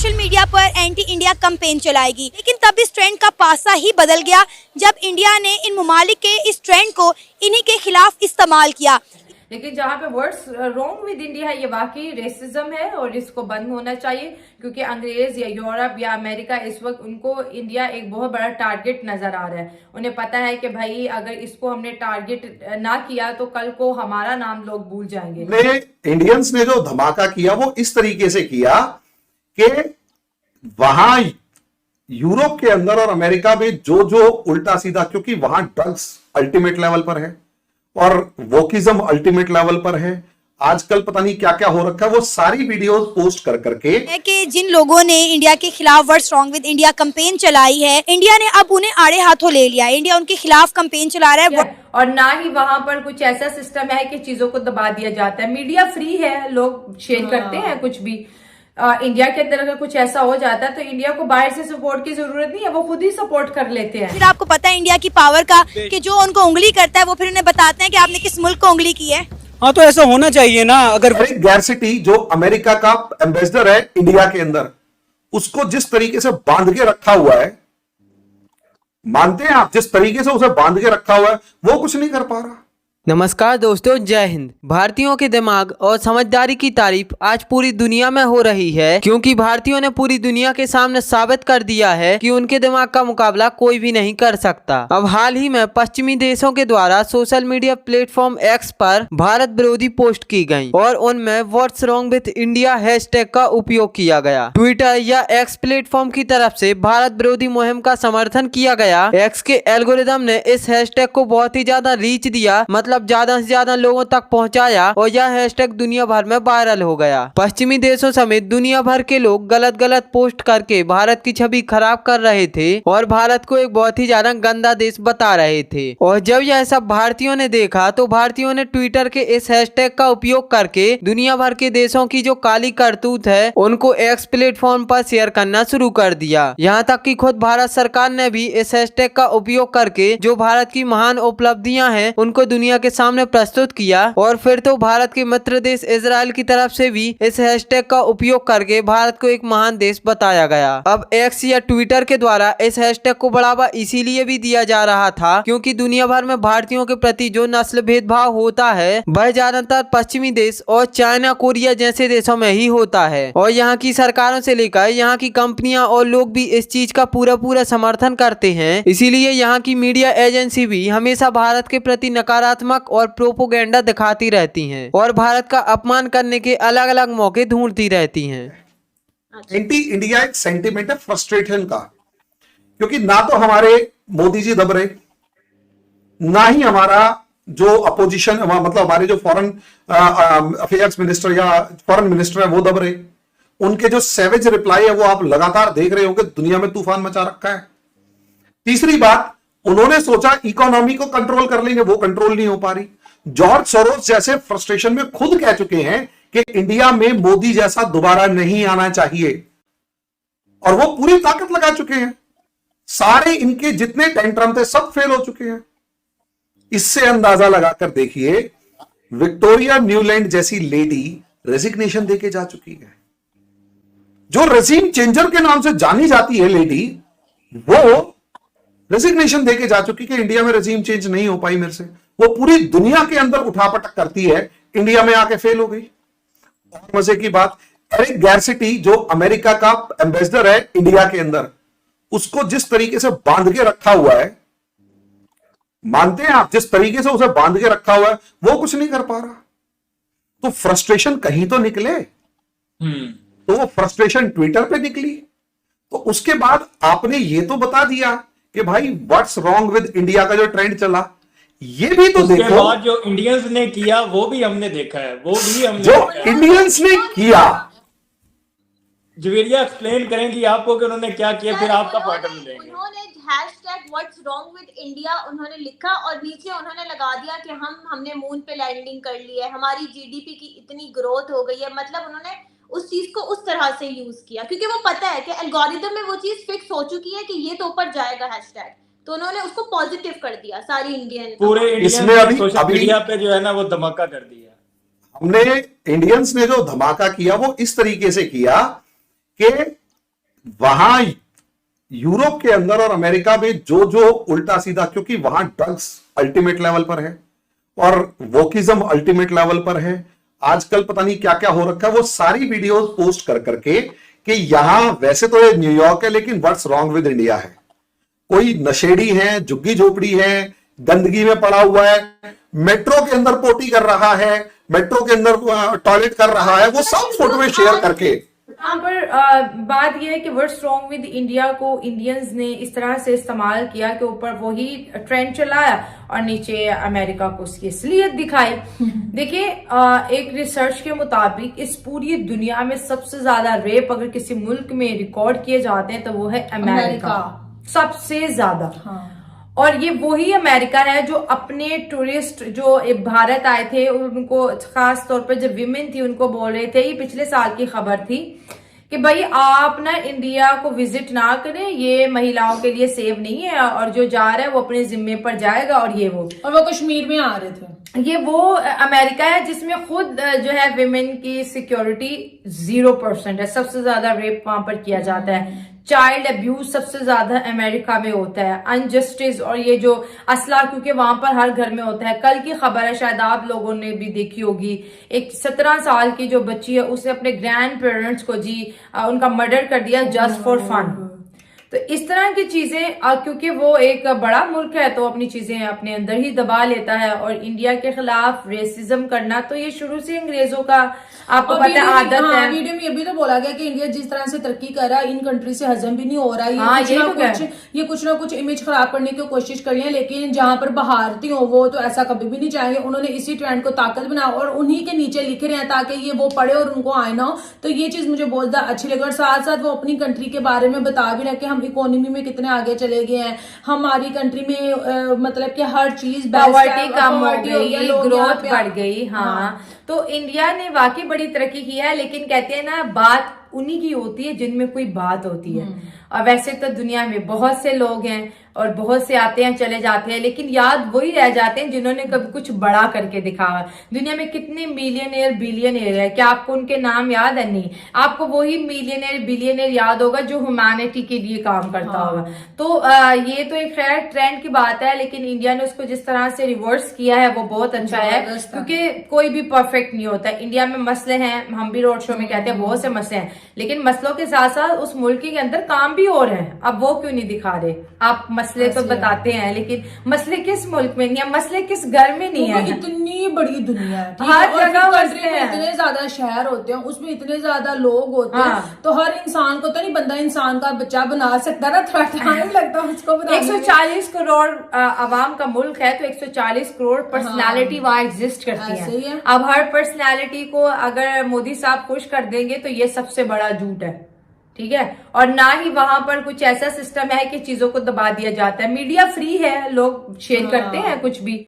Social media पर anti India campaign चलाएगी, लेकिन तब इस ट्रेंड का पासा ही बदल गया जब इंडिया ने इन ममालिक के इस ट्रेंड को इन्हीं के खिलाफ इस्तेमाल किया। लेकिन जहाँ पे वर्ड्स रॉन्ग विद इंडिया है, ये वाकई रेसिज्म है और इसको बंद होना चाहिए, क्योंकि अंग्रेज या यूरोप या अमेरिका इस वक्त उनको इंडिया एक बहुत बड़ा टारगेट नजर आ रहा है। उन्हें पता है कि भाई अगर इसको हमने टारगेट ना किया तो कल को हमारा नाम लोग भूल जाएंगे। इंडियंस ने जो धमाका किया वो इस तरीके से किया कि वहां यूरोप के अंदर और अमेरिका में जो उल्टा सीधा, क्योंकि वहां ड्रग्स अल्टीमेट लेवल पर है और वोकिज्म अल्टीमेट लेवल पर है, आजकल पता नहीं क्या क्या हो रखा है, वो सारी वीडियोस पोस्ट कर करके है कि जिन लोगों ने इंडिया के खिलाफ words wrong with India campaign चलाई है, इंडिया ने अब उन्हें आड़े हाथों ले लिया। इंडिया उनके खिलाफ कैंपेन चला रहा है और ना ही वहां पर कुछ ऐसा सिस्टम है कि चीजों को दबा दिया जाता है। मीडिया फ्री है, लोग शेयर करते हैं कुछ भी। इंडिया के अंदर अगर कुछ ऐसा हो जाता है तो इंडिया को बाहर से सपोर्ट की जरूरत नहीं है, वो खुद ही सपोर्ट कर लेते हैं। फिर आपको पता है इंडिया की पावर का कि जो उनको उंगली करता है वो फिर उन्हें बताते हैं कि आपने किस मुल्क को उंगली की है। हाँ, तो ऐसा होना चाहिए ना। अगर गैरसिटी जो अमेरिका का एम्बेसडर है इंडिया के अंदर, उसको जिस तरीके से बांध के रखा हुआ है, मानते हैं आप, जिस तरीके से उसे बांध के रखा हुआ है वो कुछ नहीं कर पा रहा। नमस्कार दोस्तों, जय हिंद। भारतीयों के दिमाग और समझदारी की तारीफ आज पूरी दुनिया में हो रही है, क्योंकि भारतीयों ने पूरी दुनिया के सामने साबित कर दिया है कि उनके दिमाग का मुकाबला कोई भी नहीं कर सकता। अब हाल ही में पश्चिमी देशों के द्वारा सोशल मीडिया प्लेटफॉर्म एक्स पर भारत विरोधी पोस्ट की गयी और उनमें what's wrong with India hashtag का उपयोग किया गया। ट्विटर या एक्स प्लेटफॉर्म की तरफ से भारत विरोधी मुहिम का समर्थन किया गया। एक्स के एल्गोरिदम ने इस हैशटैग को बहुत ही ज्यादा रीच दिया, मतलब ज्यादा से ज्यादा लोगों तक पहुंचाया और यह हैशटैग दुनिया भर में वायरल हो गया। पश्चिमी देशों समेत दुनिया भर के लोग गलत गलत पोस्ट करके भारत की छवि खराब कर रहे थे और भारत को एक बहुत ही ज्यादा गंदा देश बता रहे थे। और जब यह सब भारतीयों ने देखा तो भारतीयों ने ट्विटर के इस हैशटैग का उपयोग करके दुनिया भर के देशों की जो काली करतूत है उनको एक्स प्लेटफॉर्म पर शेयर करना शुरू कर दिया। यहाँ तक कि खुद भारत सरकार ने भी इस हैशटैग का उपयोग करके जो भारत की महान उपलब्धियां हैं उनको दुनिया के सामने प्रस्तुत किया। और फिर तो भारत के मित्र देश इजराइल की तरफ से भी इस हैशटैग का उपयोग करके भारत को एक महान देश बताया गया। अब एक्स या ट्विटर के द्वारा इस हैशटैग को बढ़ावा इसीलिए भी दिया जा रहा था क्योंकि दुनिया भर में भारतीयों के प्रति जो नस्ल भेदभाव होता है वह ज्यादातर पश्चिमी देश और चाइना, कोरिया जैसे देशों में ही होता है। और यहाँ की सरकारों से लेकर यहाँ की कंपनियां और लोग भी इस चीज का पूरा समर्थन करते हैं। इसीलिए यहाँ की मीडिया एजेंसी भी हमेशा भारत के प्रति नकारात्मक और प्रोपोगेंडा दिखाती रहती हैं और भारत का अपमान करने के अलग अलग मौके ढूंढती रहती हैं। एंटी इंडिया एक सेंटिमेंट है फ्रस्ट्रेशन का, क्योंकि ना तो हमारे मोदी जी दब रहे, ना ही हमारा जो अपोजिशन, मतलब हमारे जो फॉरेन अफेयर्स मिनिस्टर या फॉरेन मिनिस्टर है वो दब रहे। उनके जो सैवेज रिप्लाई है वो आप लगातार देख रहे हो कि दुनिया में तूफान मचा रखा है। तीसरी बात, उन्होंने सोचा इकोनॉमी को कंट्रोल कर लेंगे, वो कंट्रोल नहीं हो पा रही। जॉर्ज सोरोस जैसे फ्रस्ट्रेशन में खुद कह चुके हैं कि इंडिया में मोदी जैसा दोबारा नहीं आना चाहिए और वो पूरी ताकत लगा चुके हैं। सारे इनके जितने टेंट्रम थे सब फेल हो चुके हैं। इससे अंदाजा लगाकर देखिए, विक्टोरिया न्यूलैंड जैसी लेडी रेजिग्नेशन देके जा चुकी है। जो रेजिम चेंजर के नाम से जानी जाती है लेडी, वो रेजिग्नेशन देके जा चुकी कि इंडिया में रेजिम चेंज नहीं हो पाई मेरे से। वो पूरी दुनिया के अंदर उठापटक करती है, इंडिया में आके फेल हो गई। और मजे की बात, एरिक गैरसिटी जो अमेरिका का एम्बेसडर है इंडिया के अंदर, उसको जिस तरीके से बांध के रखा हुआ है, मानते हैं आप, जिस तरीके से उसे बांध के रखा हुआ है वो कुछ नहीं कर पा रहा। तो फ्रस्ट्रेशन कहीं तो निकले। तो वो फ्रस्ट्रेशन ट्विटर पे निकली। तो उसके बाद आपने ये तो बता दिया कि भाई व्हाट्स रॉन्ग विद इंडिया का जो ट्रेंड चला, ये भी तो देखो। उसके बाद जो इंडियंस ने किया वो भी हमने देखा है, वो भी हमने जो इंडियंस ने किया, जुवेरिया एक्सप्लेन करेंगी आपको कि उन्होंने क्या किया, फिर आपका पॉइंट ऑफ व्यू देंगे। उन्होंने hashtag what's wrong with India उन्होंने लिखा और नीचे उन्होंने लगा दिया कि हमने मून पे लैंडिंग कर ली है, हमारी जीडीपी की इतनी ग्रोथ हो गई है। मतलब उन्होंने उस चीज को उस तरह से यूज किया क्योंकि वो पता है कि एल्गोरिदम में वो चीज फिक्स हो चुकी है कि ये तो ऊपर जाएगा हैशटैग, तो उन्होंने उसको पॉजिटिव कर दिया सारी इंडियन पूरे इंडियन सोशल मीडिया पे जो है ना वो धमाका कर दिया। हमने इंडियंस ने जो धमाका किया वो इस तरीके से किया कि वहां यूरोप के अंदर और अमेरिका में जो जो उल्टा सीधा, क्योंकि वहां ड्रग्स अल्टीमेट लेवल पर है और वोकिज्म अल्टीमेट लेवल पर है, आजकल पता नहीं क्या क्या हो रखा है, वो सारी वीडियोस पोस्ट कर करके कि यहां वैसे तो ये न्यूयॉर्क है लेकिन व्हाट्स रॉन्ग विद इंडिया है, कोई नशेड़ी है, झुग्गी झोपड़ी है, गंदगी में पड़ा हुआ है, मेट्रो के अंदर पोटी कर रहा है, मेट्रो के अंदर टॉयलेट कर रहा है, वो सब फोटो में शेयर करके। यहाँ पर बात यह है कि व्हाट्स रॉन्ग विद इंडिया को इंडियंस ने इस तरह से इस्तेमाल किया कि ऊपर वही ट्रेंड चलाया और नीचे अमेरिका को उसकी असलियत दिखाई। देखिए, एक रिसर्च के मुताबिक इस पूरी दुनिया में सबसे ज्यादा रेप अगर किसी मुल्क में रिकॉर्ड किए जाते हैं तो वो है अमेरिका, सबसे ज्यादा। और ये वही अमेरिका है जो अपने टूरिस्ट जो भारत आए थे उनको, खास तौर पर जो विमेन थी, उनको बोल रहे थे, ये पिछले साल की खबर थी कि भाई आप ना इंडिया को विजिट ना करें, ये महिलाओं के लिए सेफ नहीं है और जो जा रहा है वो अपने जिम्मे पर जाएगा। और ये वो कश्मीर में आ रहे थे। ये वो अमेरिका है जिसमें खुद जो है विमेन की सिक्योरिटी 0% है, सबसे ज्यादा रेप वहां पर किया जाता है, चाइल्ड अब्यूज सबसे ज्यादा अमेरिका में होता है, अनजस्टिस और ये जो असला, क्योंकि वहां पर हर घर में होता है। कल की खबर है, शायद आप लोगों ने भी देखी होगी, एक 17 साल की जो बच्ची है उसने अपने ग्रैंड पेरेंट्स को उनका मर्डर कर दिया जस्ट फॉर फन। तो इस तरह की चीजें, क्योंकि वो एक बड़ा मुल्क है तो अपनी चीजें अपने अंदर ही दबा लेता है। और इंडिया के खिलाफ रेसिज्म करना तो ये शुरू से अंग्रेजों का आपको पता है आदत है। वीडियो में ये भी तो बोला गया कि इंडिया जिस तरह से तरक्की कर रहा है इन कंट्री से हजम भी नहीं हो रहा है। ये कुछ ना कुछ इमेज खराब करने की कोशिश कर रही है, लेकिन जहां पर भारतीय हो वो तो ऐसा कभी भी नहीं चाहेंगे। उन्होंने इसी ट्रेंड को ताकत बनाया और उन्हीं के नीचे लिख रहे हैं ताकि ये वो पढ़े और उनको आए ना हो। तो ये चीज मुझे बहुत ज्यादा अच्छी लगी। और साथ साथ वो अपनी कंट्री के बारे में बता भी रहे कि हम इकोनॉमी में कितने आगे चले गए हैं, हमारी कंट्री में मतलब कि हर चीज पॉवर्टी कम हो गई, ग्रोथ बढ़ गई। हाँ, तो इंडिया ने वाकई बड़ी तरक्की की है, लेकिन कहते हैं ना बात उन्हीं की होती है जिनमें कोई बात होती है। और वैसे तो दुनिया में बहुत से लोग हैं और बहुत से आते हैं चले जाते हैं, लेकिन याद वही रह जाते हैं जिन्होंने कभी कुछ बड़ा करके दिखाया। दुनिया में कितने मिलियनेयर बिलियनेयर है, क्या आपको उनके नाम याद है? नहीं, आपको वही मिलियनेयर बिलियनेयर याद होगा जो ह्यूमैनिटी के लिए काम करता होगा। तो ये तो एक खैर ट्रेंड की बात है, लेकिन इंडिया ने उसको जिस तरह से रिवर्स किया है वो बहुत अच्छा है, क्योंकि कोई भी परफेक्ट नहीं होता। इंडिया में मसले हैं, हम भी रोड शो में कहते हैं बहुत से मसले हैं, लेकिन मसलों के साथ साथ उस मुल्क के अंदर काम भी हो रहे हैं। अब वो क्यों नहीं दिखा रहे? आप मसले तो बताते हैं, लेकिन मसले किस मुल्क में नहीं है, मसले किस घर में नहीं है? इतनी बड़ी दुनिया है, हर जगह इतने ज्यादा शहर होते हैं, उसमें इतने ज्यादा लोग होते हैं, तो हर इंसान को तो नहीं बंदा इंसान का बच्चा बना सकता ना, थोड़ा टाइम लगता है उसको बनाने में। 140 करोड़ आवाम का मुल्क है, तो 140 करोड़ पर्सनालिटी वहां एग्जिस्ट करती है। अब हर पर्सनालिटी को अगर मोदी साहब खुश कर देंगे तो ये सबसे बड़ा झूठ है, ठीक है। और ना ही वहां पर कुछ ऐसा सिस्टम है कि चीजों को दबा दिया जाता है। मीडिया फ्री है, लोग शेयर करते हैं कुछ भी।